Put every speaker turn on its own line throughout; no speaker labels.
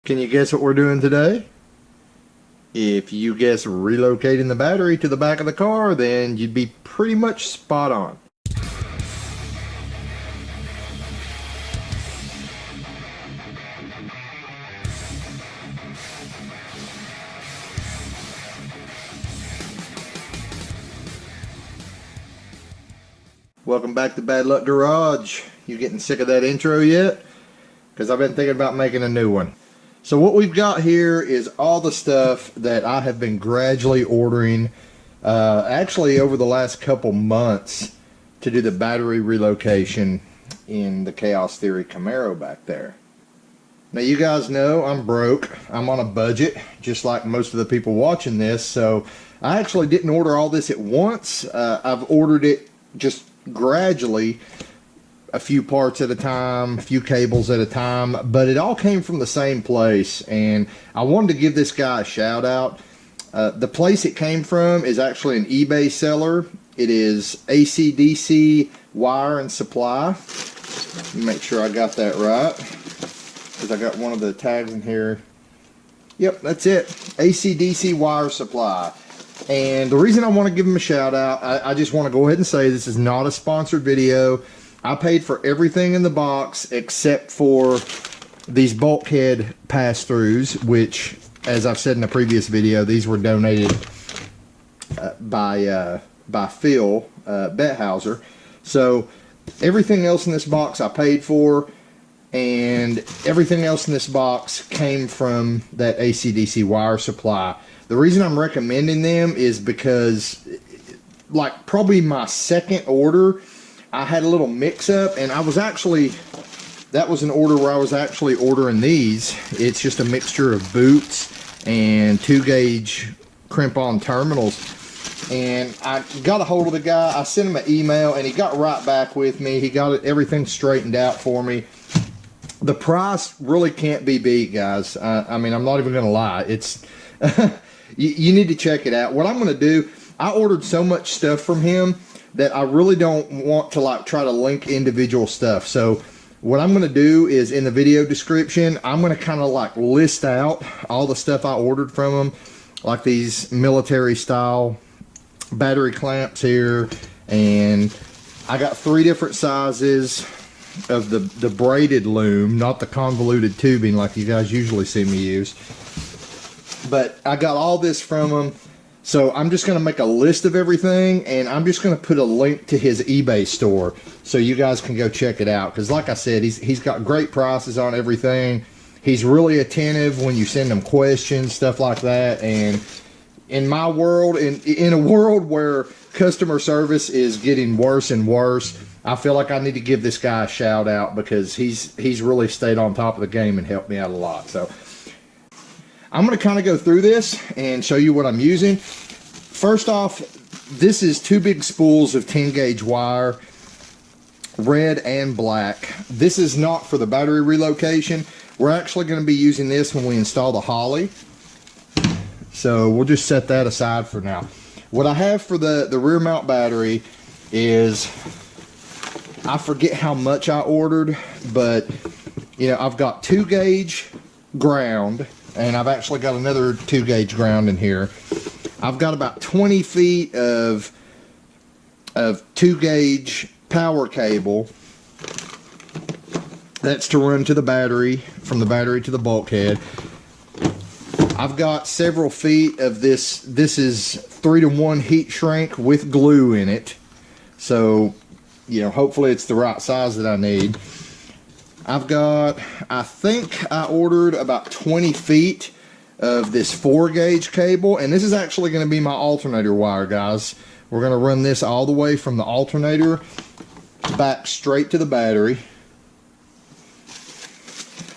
Can you guess what we're doing today? If you guess relocating the battery to the back of the car, then you'd be pretty much spot on. Welcome back to Bad Luck Garage. You getting sick of that intro yet? Because I've been thinking about making a new one. So what we've got here is all the stuff that I have been gradually ordering actually over the last couple months to do the battery relocation in the Chaos Theory Camaro back there. Now you guys know I'm broke. I'm on a budget just like most of the people watching this, so I actually didn't order all this at once. I've ordered it just gradually, a few parts at a time, a few cables at a time, but it all came from the same place, and I wanted to give this guy a shout out. The place it came from is actually an eBay seller. It is AC/DC Wire and Supply. Let me make sure I got that right, because I got one of the tags in here. Yep, that's it. AC/DC Wire Supply. And the reason I want to give him a shout out, I just want to go ahead and say this is not a sponsored video. I paid for everything in the box except for these Bulkhead pass-throughs, which, as I've said in a previous video, these were donated by Phil Bethauser. So everything else in this box I paid for, and everything else in this box came from that AC/DC wire supply. The reason I'm recommending them is because, like, probably my second order, I had a little mix-up, and that was an order where I was actually ordering these. It's just a mixture of boots and 2-gauge crimp-on terminals. And I got a hold of the guy. I sent him an email, and he got right back with me. He got everything straightened out for me. The price really can't be beat, guys. I mean, I'm not even going to lie. It's you need to check it out. What I'm going to do, I ordered so much stuff from him that I really don't want to like try to link individual stuff. So what I'm going to do is in the video description, I'm going to kind of like list out all the stuff I ordered from him, like these military style battery clamps here, and I got 3 different sizes of the braided loom, not the convoluted tubing like you guys usually see me use. But I got all this from him. So I'm just going to make a list of everything, and I'm just going to put a link to his eBay store so you guys can go check it out. Because like I said, he's got great prices on everything. He's really attentive when you send him questions, stuff like that. And in my world, in a world where customer service is getting worse and worse, I feel like I need to give this guy a shout out because he's really stayed on top of the game and helped me out a lot. So I'm going to kind of go through this and show you what I'm using. First off, this is 2 big spools of 10-gauge wire, red and black. This is not for the battery relocation. We're actually going to be using this when we install the Holly. So we'll just set that aside for now. What I have for the rear mount battery is, I forget how much I ordered, but you know, I've got 2-gauge ground, and I've actually got another 2-gauge ground in here. I've got about 20 feet of 2-gauge power cable. That's to run to the battery, from the battery to the bulkhead. I've got several feet of this. This is 3-to-1 heat shrink with glue in it. So, you know, hopefully it's the right size that I need. I've got, I think I ordered about 20 feet of this 4-gauge cable, and this is actually going to be my alternator wire, guys. We're going to run this all the way from the alternator back straight to the battery.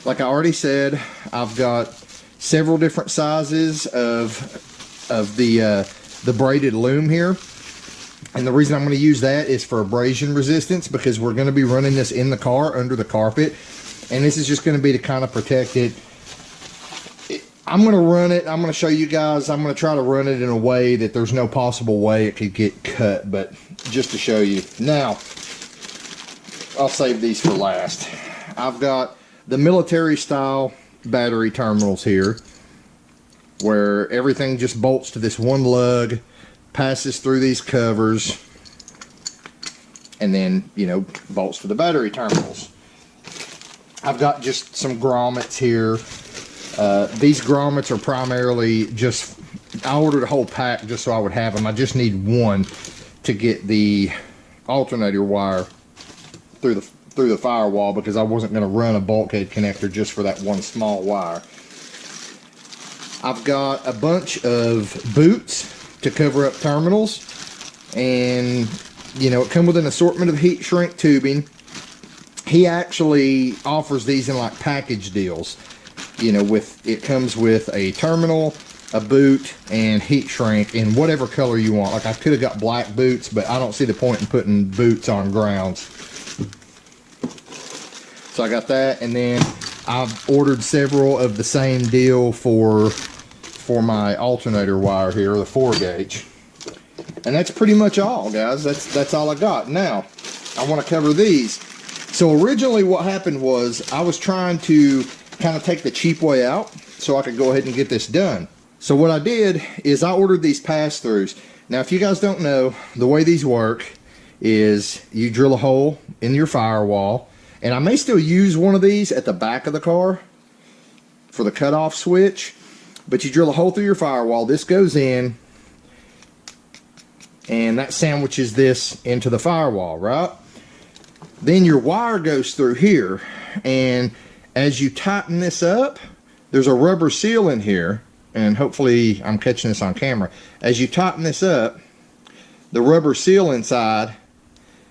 Like I already said, I've got several different sizes of the braided loom here. And the reason I'm going to use that is for abrasion resistance, because we're going to be running this in the car under the carpet. And this is just going to be to kind of protect it. I'm going to run it. I'm going to show you guys. I'm going to try to run it in a way that there's no possible way it could get cut. But just to show you. Now, I'll save these for last. I've got the military style battery terminals here, where everything just bolts to this one lug, passes through these covers, and then, you know, bolts to the battery terminals. I've got just some grommets here. These grommets are primarily just, I ordered a whole pack just so I would have them. I just need one to get the alternator wire through the firewall, because I wasn't going to run a bulkhead connector just for that one small wire. I've got a bunch of boots to cover up terminals, and you know, it comes with an assortment of heat shrink tubing. He actually offers these in like package deals. You know, it comes with a terminal, a boot, and heat shrink in whatever color you want. Like, I could have got black boots, but I don't see the point in putting boots on grounds. So I got that, and then I've ordered several of the same deal for my alternator wire here, the 4-gauge. And that's pretty much all, guys. That's all I got. Now, I want to cover these. So originally what happened was I was trying to kind of take the cheap way out so I could go ahead and get this done. So what I did is I ordered these pass-throughs. Now, if you guys don't know, the way these work is you drill a hole in your firewall, and I may still use one of these at the back of the car for the cutoff switch, but you drill a hole through your firewall, this goes in, and that sandwiches this into the firewall, right? Then your wire goes through here, and as you tighten this up, there's a rubber seal in here, and hopefully I'm catching this on camera. As you tighten this up, the rubber seal inside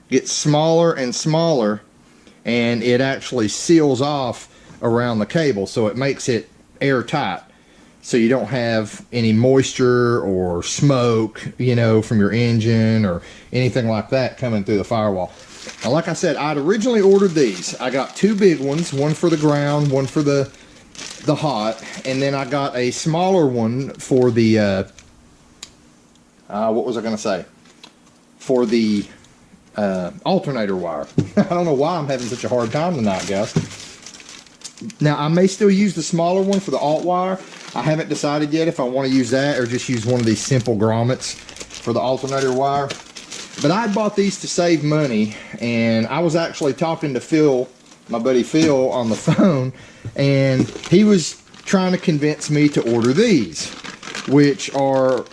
gets smaller and smaller, and it actually seals off around the cable, so it makes it airtight, so you don't have any moisture or smoke, you know, from your engine or anything like that coming through the firewall. Now, like I said, I'd originally ordered these. I got two big ones, one for the ground, one for the hot, and then I got a smaller one for the what was I gonna say, for the alternator wire. I don't know why I'm having such a hard time tonight, guys. Now, I may still use the smaller one for the alt wire. I haven't decided yet if I want to use that or just use one of these simple grommets for the alternator wire. But I bought these to save money, and I was actually talking to Phil, my buddy Phil, on the phone, and he was trying to convince me to order these, which are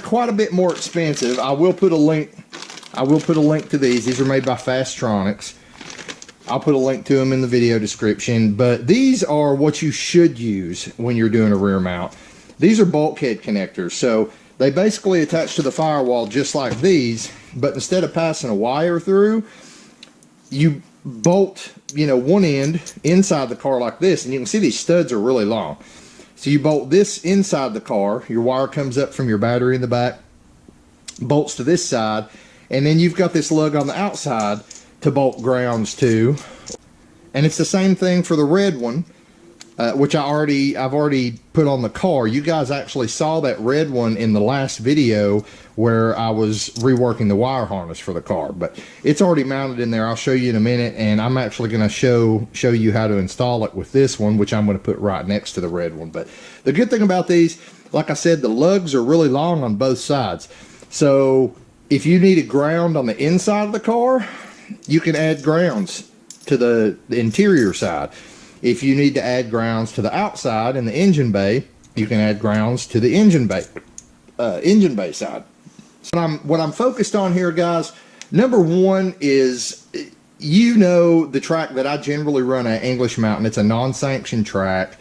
quite a bit more expensive. I will put a link to these. These are made by Fastronics. I'll put a link to them in the video description, but these are what you should use when you're doing a rear mount. These are bulkhead connectors, so they basically attach to the firewall just like these, but instead of passing a wire through, you bolt, you know, one end inside the car like this, and you can see these studs are really long. So you bolt this inside the car, your wire comes up from your battery in the back, bolts to this side, and then you've got this lug on the outside to bolt grounds to. And it's the same thing for the red one, which I've already put on the car. You guys actually saw that red one in the last video where I was reworking the wire harness for the car, but it's already mounted in there. I'll show you in a minute, and I'm actually going to show you how to install it with this one, which I'm going to put right next to the red one. But the good thing about these, like I said, the lugs are really long on both sides. So if you need a ground on the inside of the car, you can add grounds to the interior side. If you need to add grounds to the outside in the engine bay, you can add grounds to the engine bay side. So what I'm focused on here, guys, number one is, you know, the track that I generally run at English Mountain. It's a non-sanctioned track.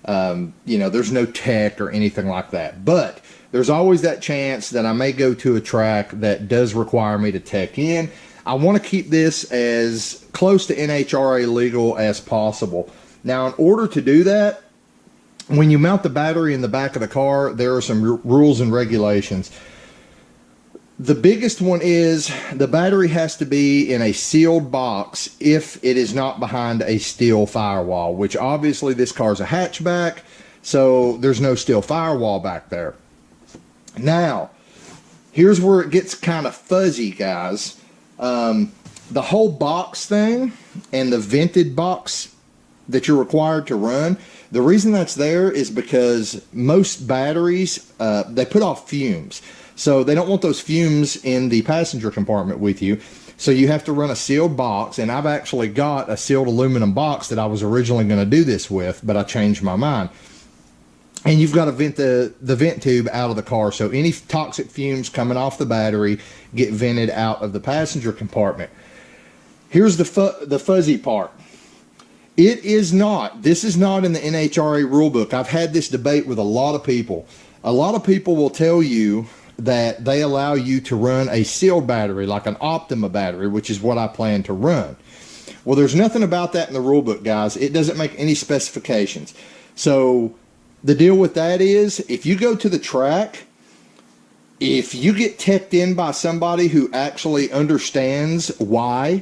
You know, there's no tech or anything like that, but there's always that chance that I may go to a track that does require me to tech in. I want to keep this as close to NHRA legal as possible. Now, in order to do that, when you mount the battery in the back of the car, there are some rules and regulations. The biggest one is the battery has to be in a sealed box if it is not behind a steel firewall, which obviously this car's a hatchback, so there's no steel firewall back there. Now, here's where it gets kind of fuzzy, guys. The whole box thing and the vented box that you're required to run, The reason that's there is because most batteries, they put off fumes. So they don't want those fumes in the passenger compartment with you. So you have to run a sealed box, and I've actually got a sealed aluminum box that I was originally going to do this with, but I changed my mind. And you've got to vent the vent tube out of the car, so any toxic fumes coming off the battery get vented out of the passenger compartment. Here's the fuzzy part. This is not in the NHRA rulebook. I've had this debate with a lot of people. A lot of people will tell you that they allow you to run a sealed battery, like an Optima battery, which is what I plan to run. Well, there's nothing about that in the rulebook, guys. It doesn't make any specifications. So the deal with that is, if you go to the track, if you get teched in by somebody who actually understands why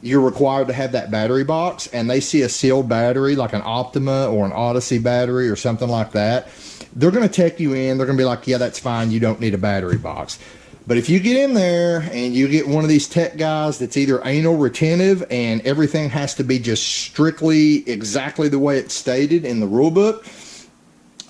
you're required to have that battery box, and they see a sealed battery like an Optima or an Odyssey battery or something like that, they're going to tech you in. They're going to be like, yeah, that's fine, you don't need a battery box. But if you get in there and you get one of these tech guys that's either anal retentive and everything has to be just strictly exactly the way it's stated in the rule book,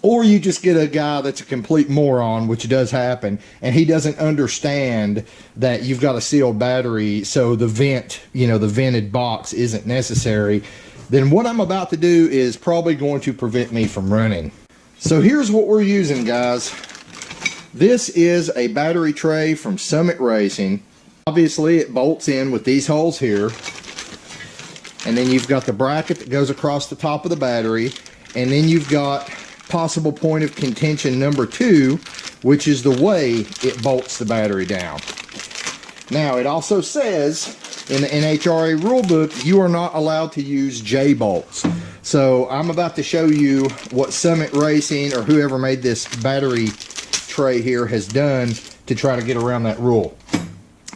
or you just get a guy that's a complete moron, which does happen, and he doesn't understand that you've got a sealed battery, so the vented box isn't necessary, then what I'm about to do is probably going to prevent me from running. So here's what we're using, guys. This is a battery tray from Summit Racing. Obviously, it bolts in with these holes here, and then you've got the bracket that goes across the top of the battery, and then you've got possible point of contention number 2, which is the way it bolts the battery down. Now, it also says in the NHRA rulebook you are not allowed to use J-bolts. So I'm about to show you what Summit Racing or whoever made this battery tray here has done to try to get around that rule.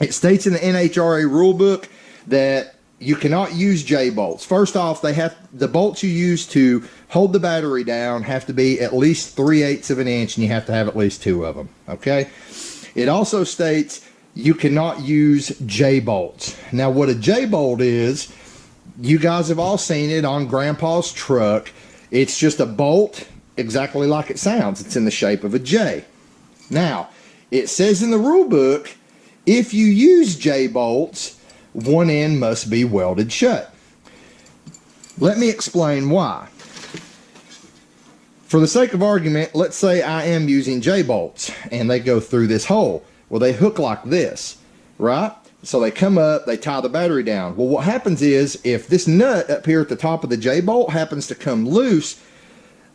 It states in the NHRA rulebook that you cannot use J-bolts. First off, the bolts you use to hold the battery down have to be at least 3/8 of an inch, and you have to have at least 2 of them, okay? It also states you cannot use J-bolts. Now, what a J-bolt is, you guys have all seen it on Grandpa's truck. It's just a bolt exactly like it sounds. It's in the shape of a J. Now, it says in the rule book, if you use J-bolts, one end must be welded shut. Let me explain why. For the sake of argument, let's say I am using J-bolts and they go through this hole. Well, they hook like this, right? So they come up, they tie the battery down. Well, what happens is, if this nut up here at the top of the J-bolt happens to come loose,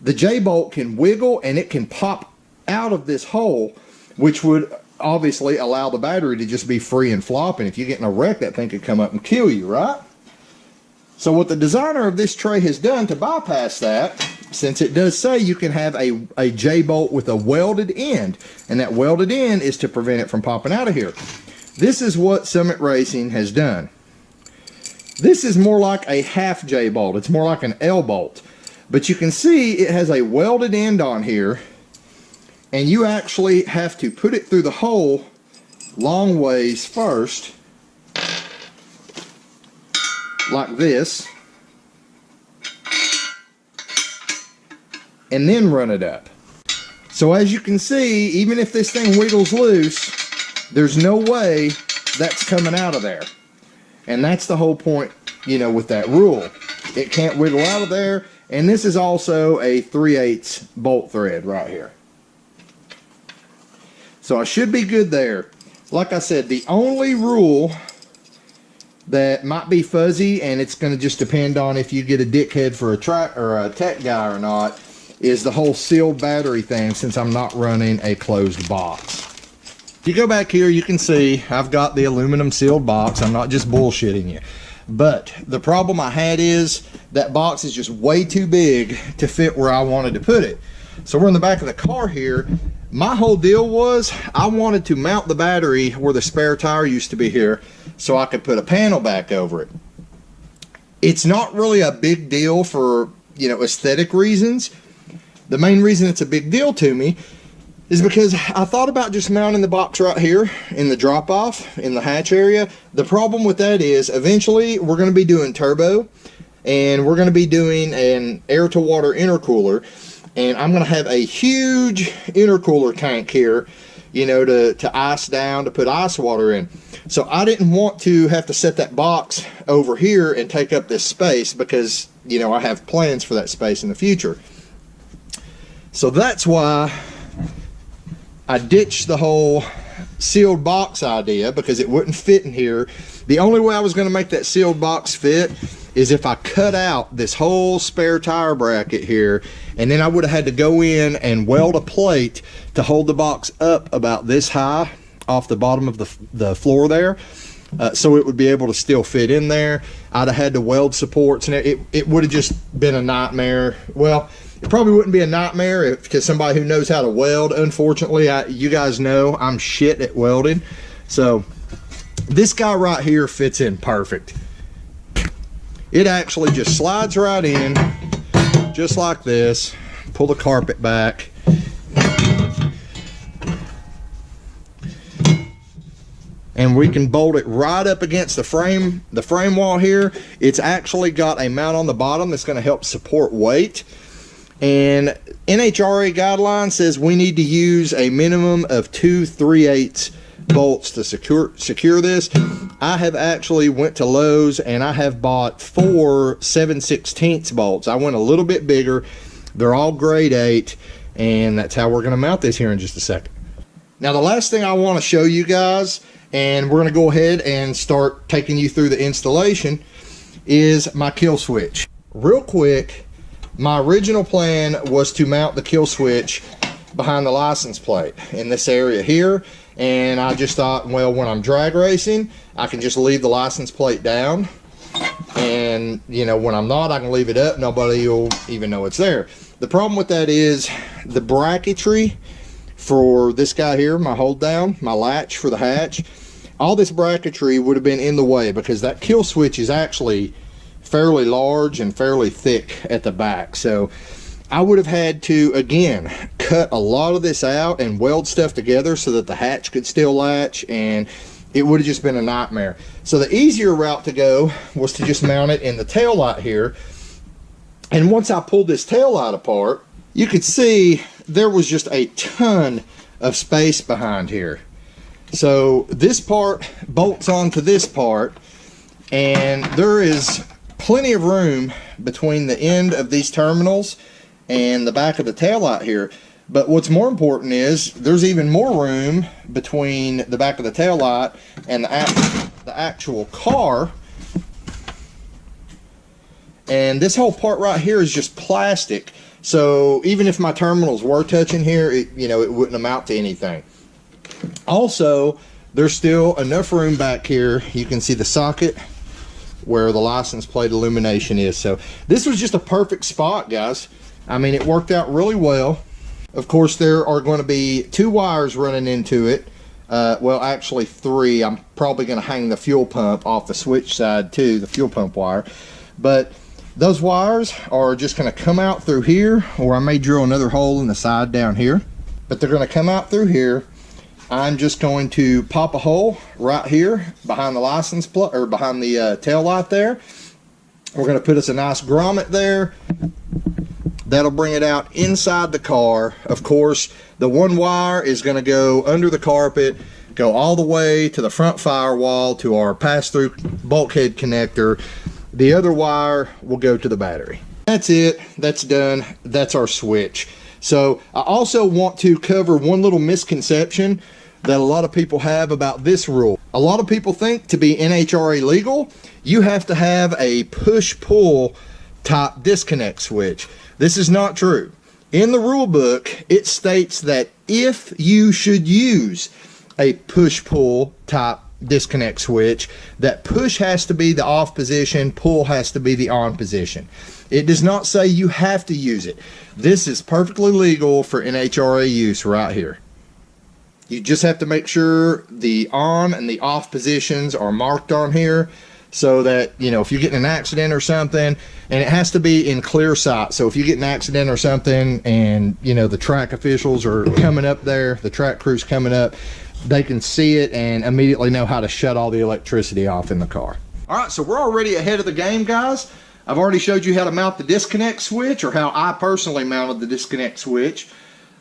the J-bolt can wiggle and it can pop out of this hole, which would obviously allow the battery to just be free and flopping. If you get in a wreck, that thing could come up and kill you, right? So what the designer of this tray has done to bypass that, since it does say you can have a J-bolt with a welded end, and that welded end is to prevent it from popping out of here. This is what Summit Racing has done. This is more like a half J-bolt. It's more like an L-bolt. But you can see it has a welded end on here, and you actually have to put it through the hole long ways first, like this, and then run it up. So as you can see, even if this thing wiggles loose, there's no way that's coming out of there. And that's the whole point, with that rule. It can't wiggle out of there, and this is also a 3/8 bolt thread right here. So I should be good there. Like I said, the only rule that might be fuzzy, and it's going to just depend on if you get a dickhead for a track or a tech guy or not, is the whole sealed battery thing, since I'm not running a closed box. If you go back here, you can see I've got the aluminum sealed box. I'm not just bullshitting you. But the problem I had is that box is just way too big to fit where I wanted to put it. So we're in the back of the car here. My whole deal was I wanted to mount the battery where the spare tire used to be here, so I could put a panel back over it. It's not really a big deal for, aesthetic reasons. The main reason it's a big deal to me is because I thought about just mounting the box right here in the drop-off in the hatch area. The problem with that is eventually we're going to be doing turbo. and we're going to be doing an air-to-water intercooler. And I'm going to have a huge intercooler tank here, you know, to ice down, to put ice water in. So I didn't want to have to set that box over here and take up this space because, you know, I have plans for that space in the future. So that's why I ditched the whole sealed box idea, because it wouldn't fit in here. The only way I was going to make that sealed box fit is if I cut out this whole spare tire bracket here, and then I would have had to go in and weld a plate to hold the box up about this high off the bottom of the floor there, so it would be able to still fit in there. I'd have had to weld supports, and it would have just been a nightmare. Well, it probably wouldn't be a nightmare because somebody who knows how to weld. Unfortunately, you guys know I'm shit at welding. So this guy right here fits in perfect. It actually just slides right in, just like this. Pull the carpet back. And we can bolt it right up against the frame wall here. It's actually got a mount on the bottom that's going to help support weight. And NHRA guideline says we need to use a minimum of 2 3/8 bolts to secure this. I have actually went to Lowe's and I have bought 4 7/16 bolts. I went a little bit bigger. They're all grade 8, and that's how we're going to mount this here in just a second. Now the last thing I want to show you guys, and we're going to go ahead and start taking you through the installation, is my kill switch. Real quick, my original plan was to mount the kill switch behind the license plate in this area here, and I just thought, well, when I'm drag racing, I can just leave the license plate down, and you know, when I'm not, I can leave it up. Nobody will even know it's there. The problem with that is the bracketry for this guy here, my hold down, my latch for the hatch, all this bracketry would have been in the way because that kill switch is actually fairly large and fairly thick at the back. So I would have had to, again, cut a lot of this out and weld stuff together so that the hatch could still latch, and it would have just been a nightmare. So the easier route to go was to just mount it in the tail light here. And once I pulled this tail light apart, you could see there was just a ton of space behind here. So this part bolts onto this part, and there is plenty of room between the end of these terminals and the back of the taillight here. But what's more important is there's even more room between the back of the taillight and the actual car. And this whole part right here is just plastic. So even if my terminals were touching here, it wouldn't amount to anything. Also, there's still enough room back here. You can see the socket where the license plate illumination is. So this was just a perfect spot, guys. I mean, it worked out really well. Of course, there are going to be 2 wires running into it. Well, actually 3. I'm probably going to hang the fuel pump off the switch side too, the fuel pump wire. But those wires are just going to come out through here, or I may drill another hole in the side down here. But they're going to come out through here. I'm just going to pop a hole right here behind the license plate, or behind the tail light there. We're going to put us a nice grommet there. That'll bring it out inside the car. Of course, the one wire is going to go under the carpet, go all the way to the front firewall to our pass-through bulkhead connector. The other wire will go to the battery. That's it. That's done. That's our switch. So I also want to cover one little misconception that a lot of people have about this rule. A lot of people think to be NHRA legal, you have to have a push-pull type disconnect switch. This is not true. In the rule book, it states that if you should use a push-pull type disconnect switch, that push has to be the off position, pull has to be the on position. It does not say you have to use it. This is perfectly legal for NHRA use right here. You just have to make sure the on and the off positions are marked on here so that, if you get in an accident or something, and it has to be in clear sight. So if you get in an accident or something and, the track officials are coming up there, the track crew's coming up, they can see it and immediately know how to shut all the electricity off in the car. All right, so we're already ahead of the game, guys. I've already showed you how to mount the disconnect switch, or how I personally mounted the disconnect switch.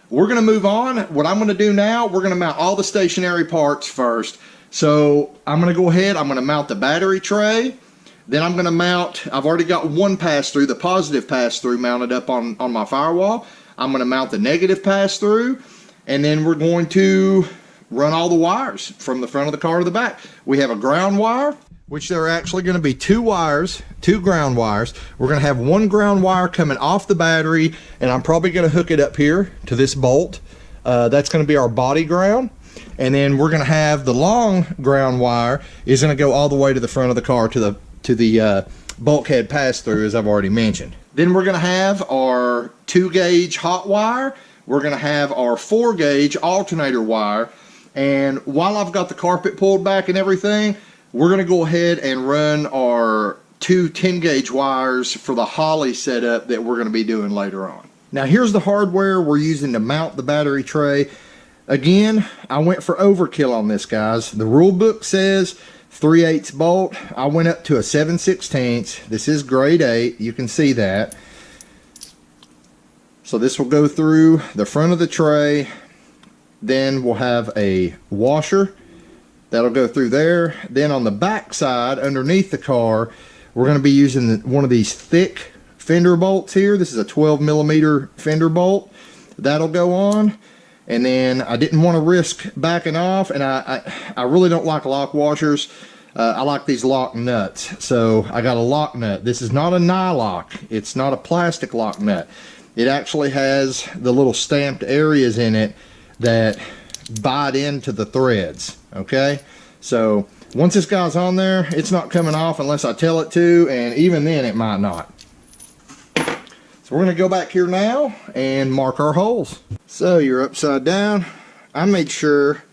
We're going to move on. What I'm going to do now, we're going to mount all the stationary parts first. So I'm going to go ahead, I'm going to mount the battery tray. Then I'm going to mount, I've already got one pass-through, the positive pass-through mounted up on my firewall. I'm going to mount the negative pass-through. And then we're going to run all the wires from the front of the car to the back. We have a ground wire, which there are actually going to be two wires, two ground wires. We're going to have one ground wire coming off the battery, and I'm probably going to hook it up here to this bolt. That's going to be our body ground. And then we're going to have the long ground wire is going to go all the way to the front of the car to the bulkhead pass-through, as I've already mentioned. Then we're going to have our 2-gauge hot wire. We're going to have our 4-gauge alternator wire. And while I've got the carpet pulled back and everything, we're going to go ahead and run our 2 10-gauge wires for the Holly setup that we're going to be doing later on. Now here's the hardware we're using to mount the battery tray. Again, I went for overkill on this, guys. The rule book says 3/8 bolt. I went up to a 7/16. This is grade 8. You can see that. So this will go through the front of the tray. Then we'll have a washer that'll go through there. Then on the back side, underneath the car, we're going to be using one of these thick fender bolts here. This is a 12mm fender bolt. That'll go on. And then I didn't want to risk backing off, and I really don't like lock washers. I like these lock nuts. So I got a lock nut. This is not a nylock. It's not a plastic lock nut. It actually has the little stamped areas in it that bite into the threads. Okay, so once this guy's on there, it's not coming off unless I tell it to, and even then it might not. So we're going to go back here now and mark our holes. So you're upside down. I made sure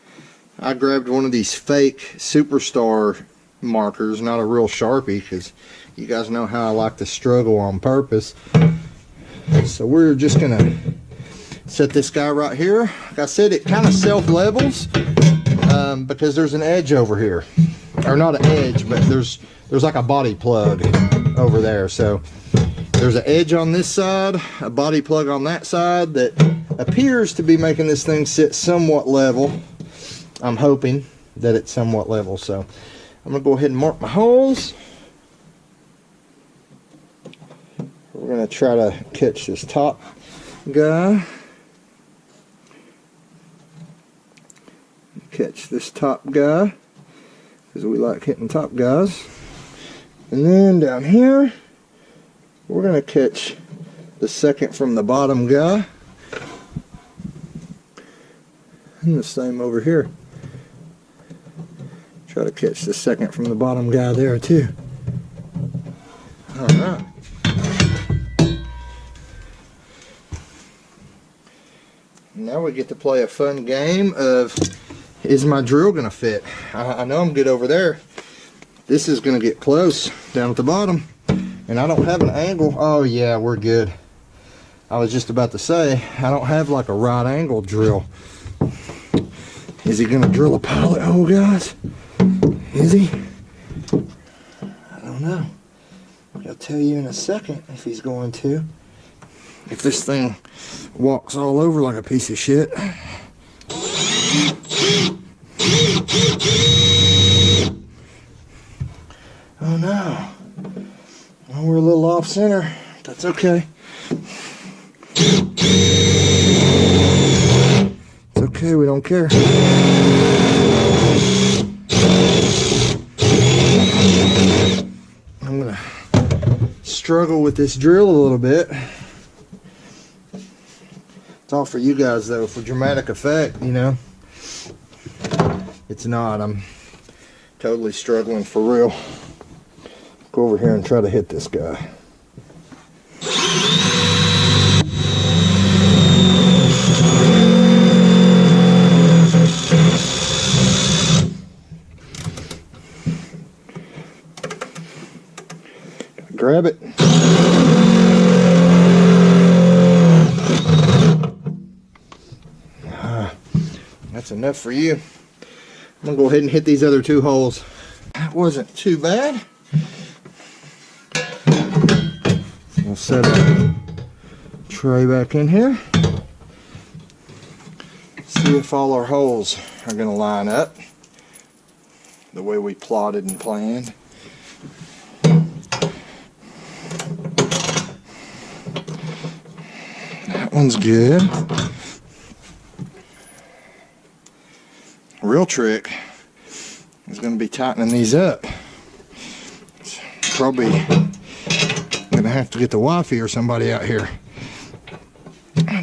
I grabbed one of these fake Superstar markers, not a real Sharpie, because you guys know how I like to struggle on purpose. So we're just going to set this guy right here. Like I said, it kind of self-levels because there's an edge over here, or not an edge, but there's like a body plug over there. So there's an edge on this side, a body plug on that side that appears to be making this thing sit somewhat level. I'm hoping that it's somewhat level. So I'm gonna go ahead and mark my holes. We're gonna try to catch this top guy. Catch this top guy, because we like hitting top guys. And then down here, we're going to catch the second from the bottom guy. And the same over here. Try to catch the second from the bottom guy there too. Alright. Now we get to play a fun game of, is my drill going to fit? I know I'm good over there. This is going to get close down at the bottom. And I don't have an angle. Oh yeah, we're good. I was just about to say, I don't have like a right angle drill. Is he going to drill a pilot hole, guys? Is he? I don't know. I'll tell you in a second if he's going to. If this thing walks all over like a piece of shit. Oh no. Well, we're a little off center. That's okay. It's okay, we don't care. I'm gonna struggle with this drill a little bit. It's all for you guys though, for dramatic effect, you know. It's not. I'm totally struggling for real. Go over here and try to hit this guy. Grab it. That's enough for you. I'm gonna go ahead and hit these other two holes. That wasn't too bad. We'll set our tray back in here. See if all our holes are going to line up the way we plotted and planned. That one's good. Real trick is going to be tightening these up. Probably going to have to get the wifey or somebody out here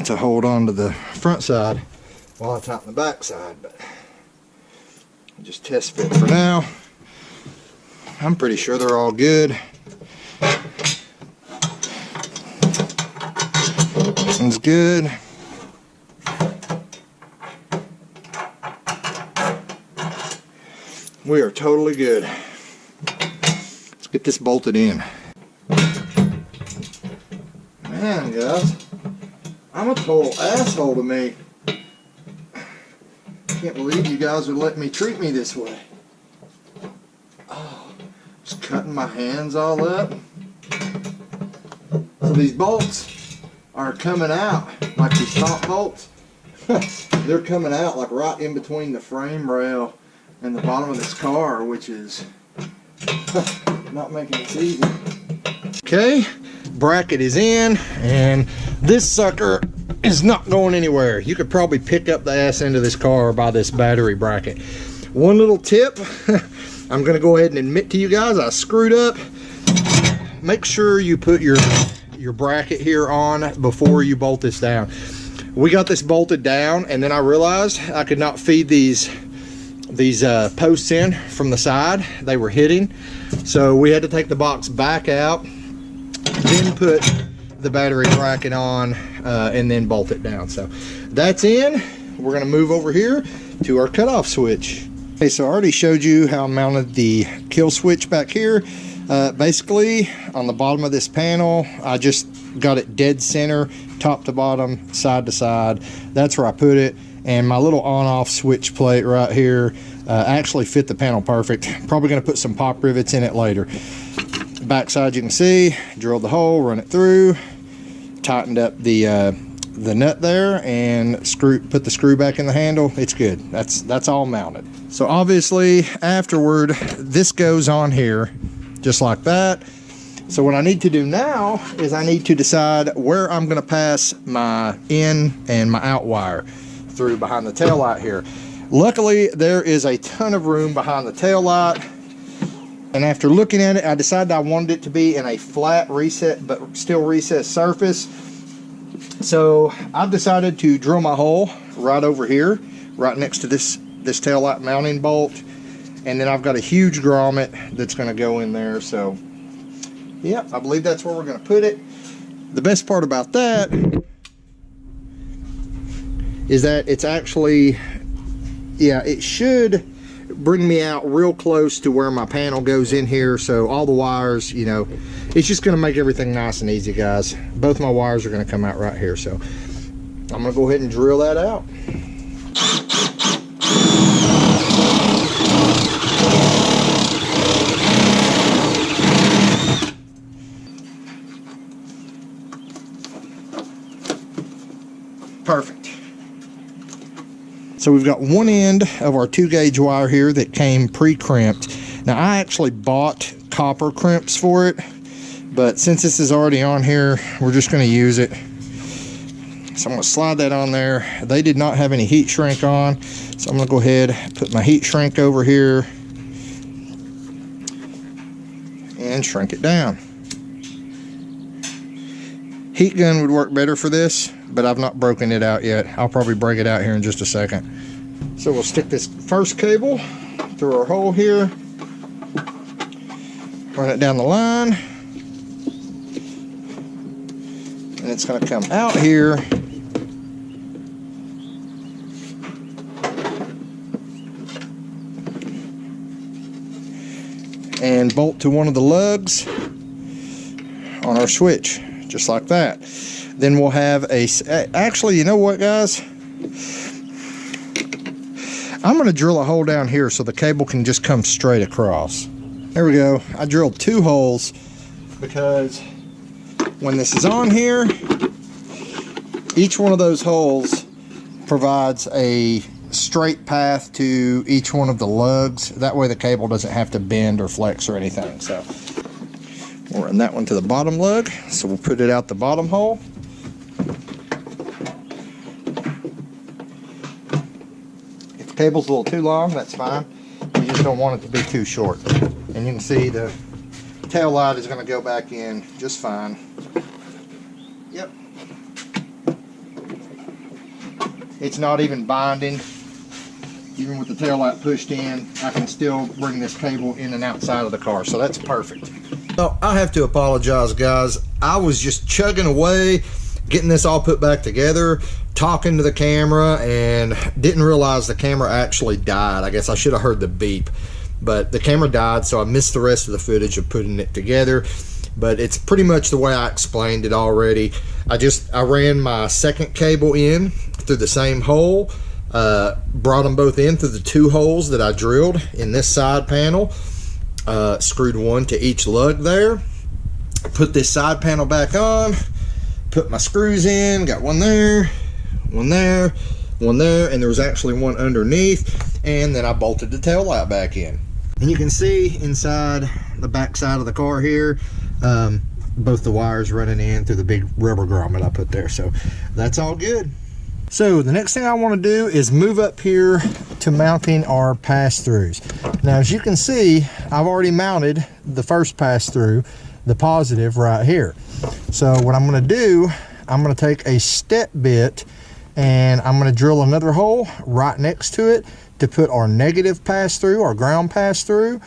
to hold on to the front side while I tighten the back side, but just test fit for now. I'm pretty sure they're all good. This one's good. We are totally good. Let's get this bolted in. Man, guys, I'm a total asshole to me. Can't believe you guys would let me treat me this way. Oh, just cutting my hands all up. So these bolts are coming out like these top bolts. They're coming out like right in between the frame rail and the bottom of this car, which is not making it easy. Okay, bracket is in, and this sucker is not going anywhere. You could probably pick up the ass end of this car by this battery bracket. One little tip, I'm gonna go ahead and admit to you guys, I screwed up. Make sure you put your bracket here on before you bolt this down. We got this bolted down, and then I realized I could not feed these posts in from the side. They were hitting, so we had to take the box back out, then put the battery bracket on, and then bolt it down. So that's in. We're going to move over here to our cutoff switch. Okay, so I already showed you how I mounted the kill switch back here. Basically on the bottom of this panel, I just got it dead center, top to bottom, side to side. That's where I put it. And my little on-off switch plate right here actually fit the panel perfect. Probably going to put some pop rivets in it later. Backside, you can see, drilled the hole, run it through, tightened up the nut there, and put the screw back in the handle. It's good. That's all mounted. So obviously afterward, this goes on here just like that. So what I need to do now is I need to decide where I'm going to pass my in and my out wire through behind the tail light here. Luckily, there is a ton of room behind the tail light, and after looking at it, I decided I wanted it to be in a flat reset but still recessed surface. So I've decided to drill my hole right over here, right next to this tail light mounting bolt, and then I've got a huge grommet that's going to go in there. So yeah, I believe that's where we're going to put it. The best part about that is that it's actually, yeah, it should bring me out real close to where my panel goes in here. So all the wires, you know, it's just going to make everything nice and easy, guys. Both my wires are going to come out right here. So I'm going to go ahead and drill that out. Perfect. So we've got one end of our 2-gauge wire here that came pre-crimped. Now I actually bought copper crimps for it, but since this is already on here, we're just going to use it. So I'm going to slide that on there. They did not have any heat shrink on, so I'm going to go ahead, put my heat shrink over here and shrink it down. Heat gun would work better for this, but I've not broken it out yet. I'll probably break it out here in just a second. So we'll stick this first cable through our hole here, run it down the line, and it's going to come out here and bolt to one of the lugs on our switch, just like that. Then we'll have actually, you know what, guys? I'm going to drill a hole down here so the cable can just come straight across. There we go. I drilled 2 holes because when this is on here, each one of those holes provides a straight path to each one of the lugs. That way the cable doesn't have to bend or flex or anything. So we'll run that one to the bottom lug. So we'll put it out the bottom hole. If the cable's a little too long, that's fine. You just don't want it to be too short. And you can see the tail light is going to go back in just fine. Yep. It's not even binding. Even with the tail light pushed in, I can still bring this cable in and outside of the car, so that's perfect. So I have to apologize, guys. I was just chugging away, getting this all put back together, talking to the camera, and didn't realize the camera actually died. I guess I should have heard the beep, but the camera died, so I missed the rest of the footage of putting it together. But it's pretty much the way I explained it already. I ran my second cable in through the same hole, brought them both in through the two holes that I drilled in this side panel, screwed one to each lug there, put this side panel back on, put my screws in, got one there, one there, one there, and there was actually one underneath, and then I bolted the tail light back in. And you can see inside the back side of the car here, both the wires running in through the big rubber grommet I put there, so that's all good. So the next thing I want to do is move up here to mounting our pass-throughs. Now, as you can see, I've already mounted the first pass-through, the positive right here. So what I'm going to do, I'm going to take a step bit and I'm going to drill another hole right next to it to put our negative pass-through, our ground pass-through.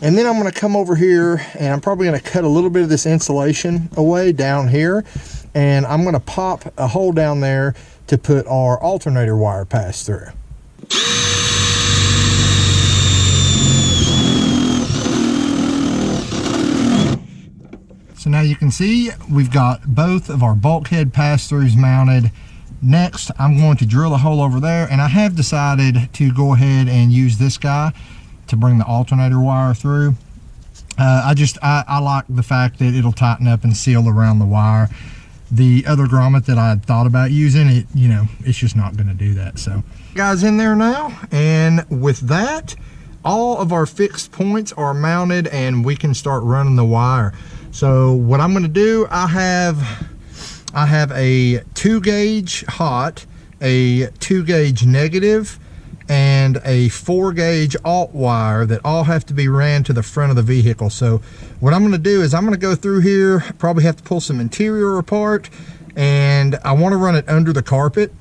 And then I'm going to come over here and I'm probably going to cut a little bit of this insulation away down here. And I'm going to pop a hole down there to put our alternator wire pass through. So now you can see we've got both of our bulkhead pass-throughs mounted. Next, I'm going to drill a hole over there, and I have decided to go ahead and use this guy to bring the alternator wire through. I like the fact that it'll tighten up and seal around the wire. The other grommet that I had thought about using, it's just not going to do that. So guys, in there now, and with that, all of our fixed points are mounted and we can start running the wire. So what I'm going to do, I have a 2 gauge hot, a 2 gauge negative, and a 4 gauge alt wire that all have to be ran to the front of the vehicle. So what I'm going to do is I'm going to go through here, probably have to pull some interior apart, and I want to run it under the carpet.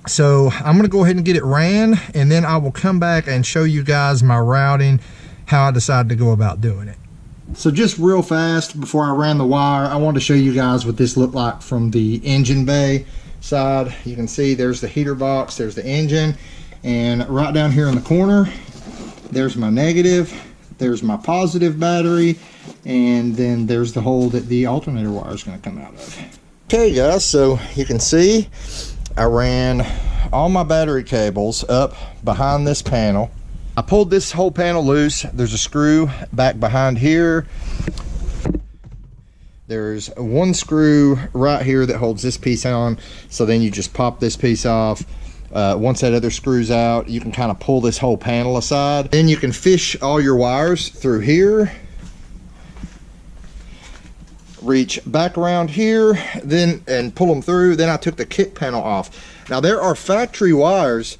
So I'm going to go ahead and get it ran, and then I will come back and show you guys my routing, how I decided to go about doing it. So just real fast before I ran the wire, I wanted to show you guys what this looked like from the engine bay side. You can see there's the heater box, there's the engine. And right down here in the corner, there's my negative, there's my positive battery, and then there's the hole that the alternator wire is going to come out of. Okay guys, so you can see I ran all my battery cables up behind this panel. I pulled this whole panel loose. There's a screw back behind here. There's one screw right here that holds this piece on, so then you just pop this piece off. Once that other screw's out, you can kind of pull this whole panel aside. Then you can fish all your wires through here, reach back around here, then and pull them through. Then I took the kick panel off. Now there are factory wires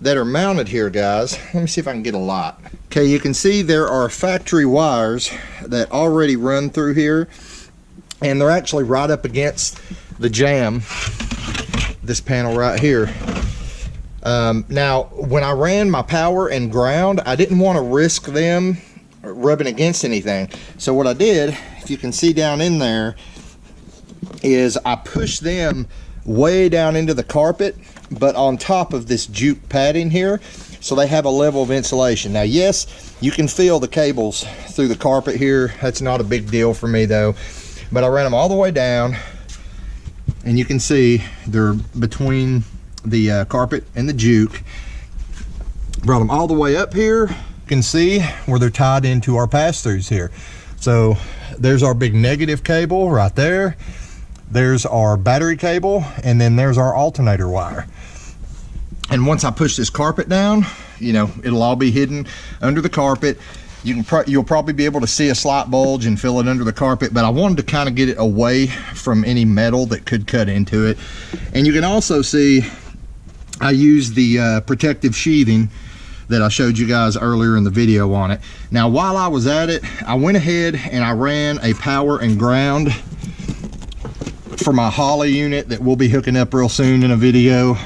that are mounted here, guys. Let me see if I can get a lot. Okay, you can see there are factory wires that already run through here, and they're actually right up against the jamb, this panel right here. Now when I ran my power and ground, I didn't want to risk them rubbing against anything, so what I did, if you can see down in there, is I pushed them way down into the carpet, but on top of this jute padding here, so they have a level of insulation. Now yes, you can feel the cables through the carpet here. That's not a big deal for me though, but I ran them all the way down, and you can see they're between the carpet and the jute. Brought them all the way up here. You can see where they're tied into our pass-throughs here. So there's our big negative cable right there. There's our battery cable, and then there's our alternator wire. And once I push this carpet down, you know, it'll all be hidden under the carpet. You'll probably be able to see a slight bulge and feel it under the carpet, but I wanted to kind of get it away from any metal that could cut into it. And you can also see I used the protective sheathing that I showed you guys earlier in the video on it. Now, while I was at it, I went ahead and I ran a power and ground for my Holly unit that we'll be hooking up real soon in a video.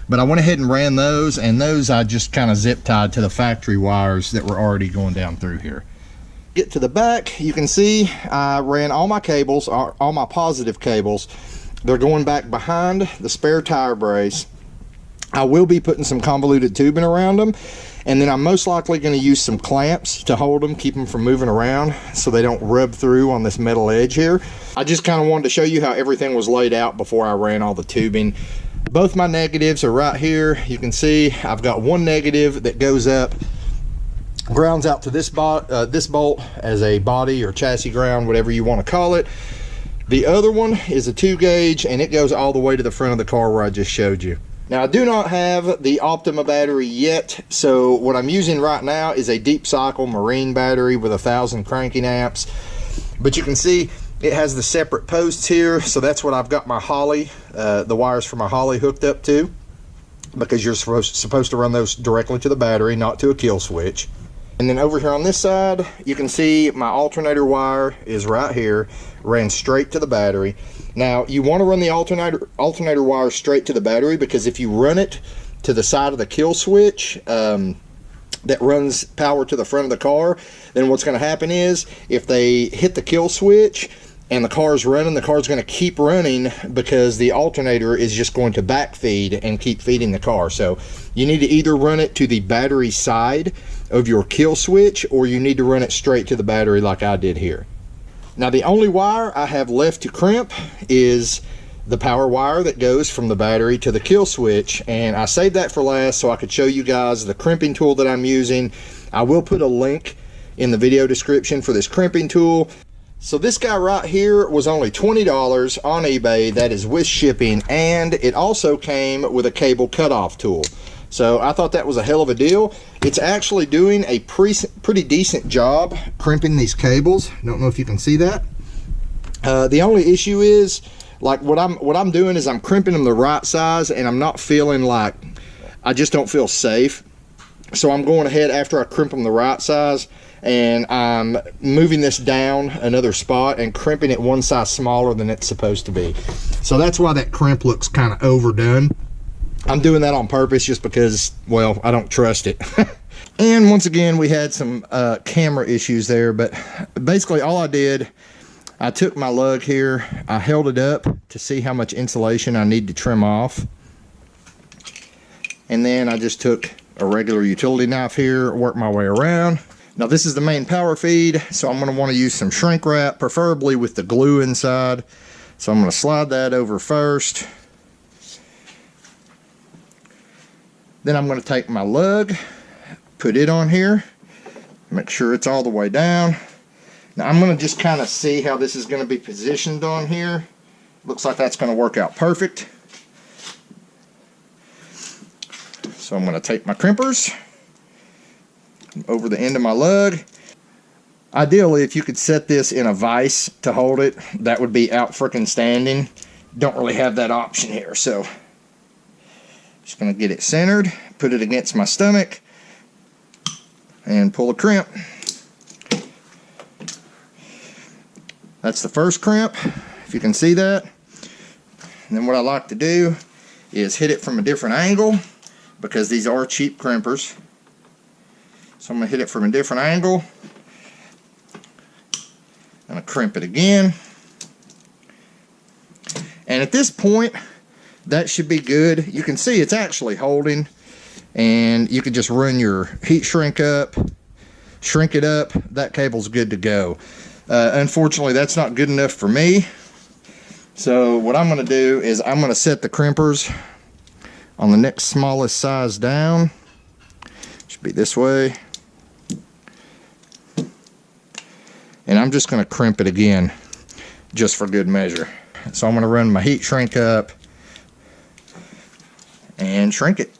But I went ahead and ran those, and those I just kind of zip tied to the factory wires that were already going down through here. Get to the back, you can see I ran all my cables, all my positive cables. They're going back behind the spare tire brace. I will be putting some convoluted tubing around them, and then I'm most likely going to use some clamps to hold them, keep them from moving around so they don't rub through on this metal edge here. I just kind of wanted to show you how everything was laid out before I ran all the tubing. Both my negatives are right here. You can see I've got one negative that goes up, grounds out to this bolt as a body or chassis ground, whatever you want to call it. The other one is a 2 gauge, and it goes all the way to the front of the car where I just showed you. Now, I do not have the Optima battery yet, so what I'm using right now is a deep cycle marine battery with 1,000 cranking amps. But you can see it has the separate posts here, so that's what I've got my Holly, the wires for my Holly hooked up to, because you're supposed to run those directly to the battery, not to a kill switch. And then over here on this side, you can see my alternator wire is right here, ran straight to the battery. Now, you want to run the alternator wire straight to the battery, because if you run it to the side of the kill switch that runs power to the front of the car, then what's going to happen is if they hit the kill switch and the car's running, the car's going to keep running because the alternator is just going to backfeed and keep feeding the car. So you need to either run it to the battery side of your kill switch, or you need to run it straight to the battery like I did here. Now, the only wire I have left to crimp is the power wire that goes from the battery to the kill switch, and I saved that for last so I could show you guys the crimping tool that I'm using. I will put a link in the video description for this crimping tool. So this guy right here was only $20 on eBay. That is with shipping, and it also came with a cable cutoff tool. So I thought that was a hell of a deal. It's actually doing a pretty decent job crimping these cables. Don't know if you can see that. The only issue is, like, what I'm doing is I'm crimping them the right size, and I'm not feeling like, I just don't feel safe. So I'm going ahead after I crimp them the right size, and I'm moving this down another spot and crimping it one size smaller than it's supposed to be. So that's why that crimp looks kind of overdone. I'm doing that on purpose just because, well, I don't trust it. And once again, we had some camera issues there, but basically all I did, I took my lug here, I held it up to see how much insulation I need to trim off, and then I just took a regular utility knife here, worked my way around. Now, this is the main power feed, so I'm going to want to use some shrink wrap, preferably with the glue inside. So I'm going to slide that over first. Then I'm going to take my lug, put it on here, make sure it's all the way down. Now I'm going to just kind of see how this is going to be positioned on here. Looks like that's going to work out perfect. So I'm going to take my crimpers over the end of my lug. Ideally, if you could set this in a vise to hold it, that would be out frickin' standing. Don't really have that option here, so just going to get it centered, put it against my stomach, and pull a crimp. That's the first crimp, if you can see that. And then what I like to do is hit it from a different angle, because these are cheap crimpers. So I'm going to hit it from a different angle. I'm going to crimp it again. And at this point, that should be good. You can see it's actually holding, and you can just run your heat shrink up, shrink it up. That cable's good to go. Unfortunately, that's not good enough for me. So what I'm going to do is I'm going to set the crimpers on the next smallest size down. Should be this way. and I'm just going to crimp it again just for good measure. So I'm going to run my heat shrink up and shrink it.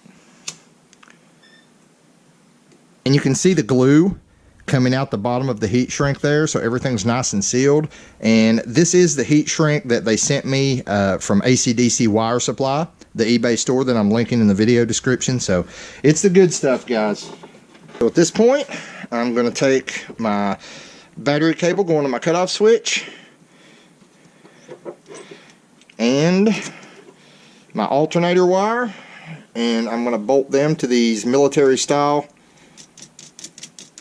And you can see the glue coming out the bottom of the heat shrink there, so everything's nice and sealed. And this is the heat shrink that they sent me from AC/DC Wire Supply, the eBay store that I'm linking in the video description. So it's the good stuff, guys. So at this point, I'm going to take my battery cable going to my cutoff switch and my alternator wire, and I'm going to bolt them to these military style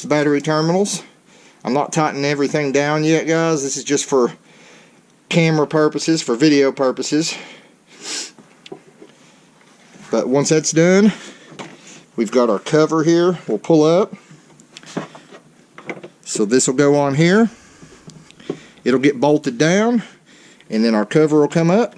battery terminals. I'm not tightening everything down yet, guys. This is just for camera purposes, for video purposes. But once that's done, we've got our cover here. We'll pull up. So this will go on here. It'll get bolted down, and then our cover will come up.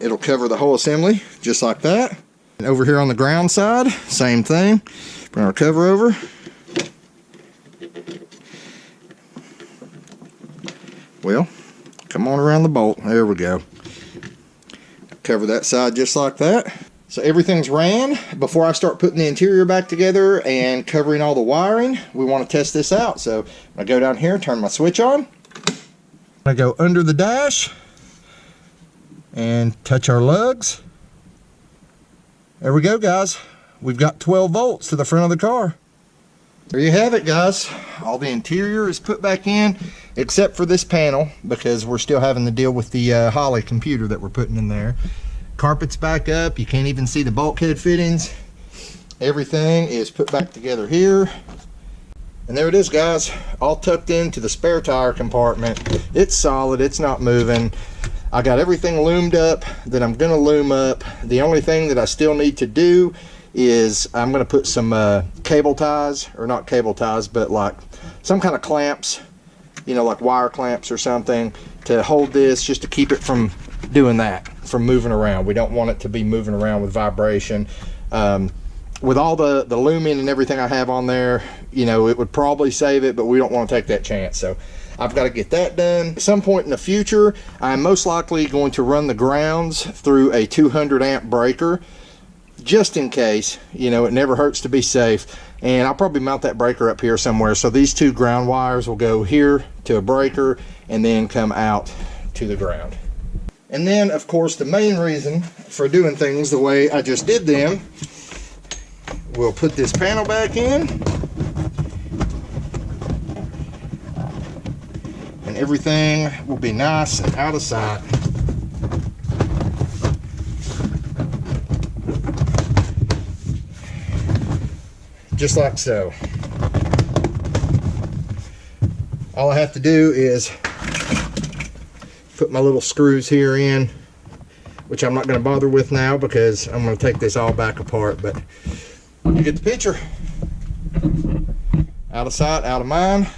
It'll cover the whole assembly, just like that. And over here on the ground side, same thing. Bring our cover over. Well, come on around the bolt. There we go. Cover that side just like that. So everything's ran. Before I start putting the interior back together and covering all the wiring, we want to test this out. So I go down here, turn my switch on. I go under the dash and touch our lugs. There we go, guys. We've got 12 volts to the front of the car. There you have it, guys. All the interior is put back in, except for this panel, because we're still having to deal with the Holly computer that we're putting in there. Carpet's back up. You can't even see the bulkhead fittings. Everything is put back together here. And there it is, guys, all tucked into the spare tire compartment. It's solid. It's not moving. I got everything loomed up that I'm going to loom up. The only thing that I still need to do is I'm going to put some cable ties, or not cable ties, but like some kind of clamps, you know, like wire clamps or something, to hold this, just to keep it from doing that, from moving around. We don't want it to be moving around with vibration. With all the looming and everything I have on there, you know, it would probably save it, but we don't want to take that chance. So I've got to get that done. At some point in the future, I'm most likely going to run the grounds through a 200 amp breaker, just in case. You know, it never hurts to be safe. And I'll probably mount that breaker up here somewhere. So these two ground wires will go here to a breaker and then come out to the ground. And then, of course, the main reason for doing things the way I just did them, we'll put this panel back in, and everything will be nice and out of sight. Just like so. All I have to do is put my little screws here in, which I'm not going to bother with now because I'm going to take this all back apart, but you get the picture. Out of sight, out of mind.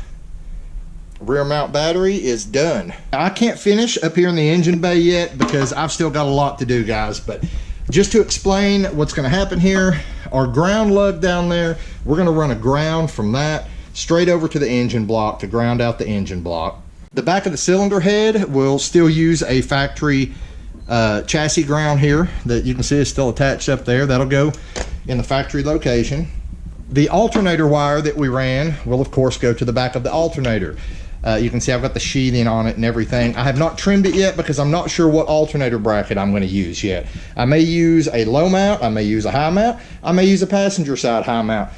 Rear mount battery is done. I can't finish up here in the engine bay yet because I've still got a lot to do, guys, but just to explain what's going to happen here, our ground lug down there, we're going to run a ground from that straight over to the engine block to ground out the engine block. The back of the cylinder head will still use a factory chassis ground here that you can see is still attached up there. That'll go in the factory location. The alternator wire that we ran will of course go to the back of the alternator. You can see I've got the sheathing on it and everything. I have not trimmed it yet because I'm not sure what alternator bracket I'm going to use yet. I may use a low mount, I may use a high mount, I may use a passenger side high mount.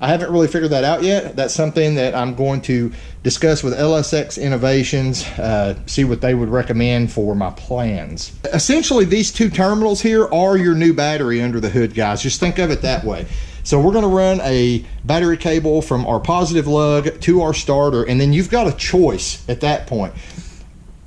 I haven't really figured that out yet. That's something that I'm going to discuss with LSX Innovations, see what they would recommend for my plans. Essentially, these two terminals here are your new battery under the hood, guys. Just think of it that way. So we're going to run a battery cable from our positive lug to our starter, and then you've got a choice at that point.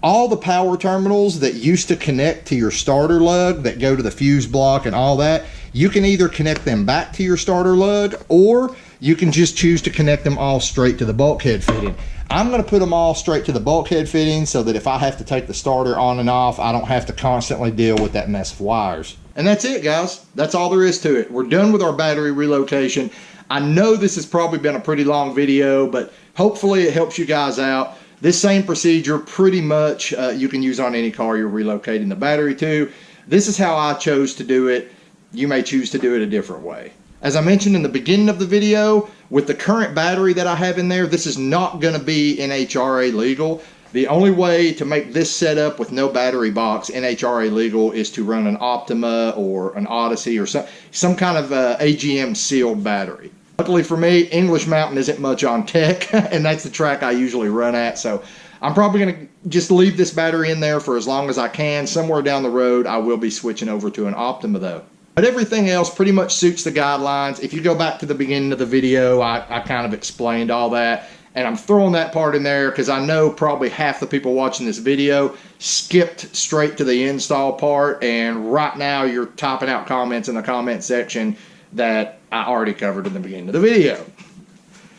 All the power terminals that used to connect to your starter lug that go to the fuse block and all that, you can either connect them back to your starter lug, or you can just choose to connect them all straight to the bulkhead fitting. I'm going to put them all straight to the bulkhead fitting so that if I have to take the starter on and off, I don't have to constantly deal with that mess of wires. And that's it, guys. That's all there is to it. We're done with our battery relocation. I know this has probably been a pretty long video, but hopefully it helps you guys out. This same procedure pretty much you can use on any car you're relocating the battery to. This is how I chose to do it. You may choose to do it a different way. As I mentioned in the beginning of the video, with the current battery that I have in there, this is not going to be NHRA legal. The only way to make this setup with no battery box NHRA legal is to run an Optima or an Odyssey or some kind of AGM sealed battery. Luckily for me, English Mountain isn't much on tech, and that's the track I usually run at, so I'm probably going to just leave this battery in there for as long as I can. Somewhere down the road, I will be switching over to an Optima though. But everything else pretty much suits the guidelines. If you go back to the beginning of the video, I kind of explained all that. And I'm throwing that part in there because I know probably half the people watching this video skipped straight to the install part. And right now you're typing out comments in the comment section that I already covered in the beginning of the video.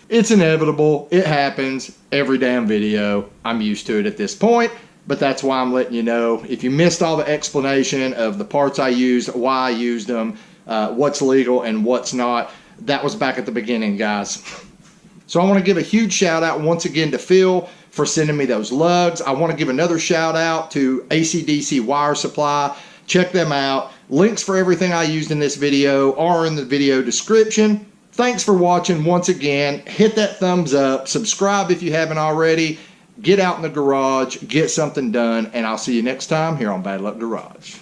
It's inevitable. It happens every damn video. I'm used to it at this point. But that's why I'm letting you know. If you missed all the explanation of the parts I used, why I used them, what's legal and what's not, that was back at the beginning, guys. So I want to give a huge shout out once again to Phil for sending me those lugs. I want to give another shout out to AC/DC Wire Supply. Check them out. Links for everything I used in this video are in the video description. Thanks for watching once again. Hit that thumbs up. Subscribe if you haven't already. Get out in the garage. Get something done. And I'll see you next time here on Bad Luck Garage.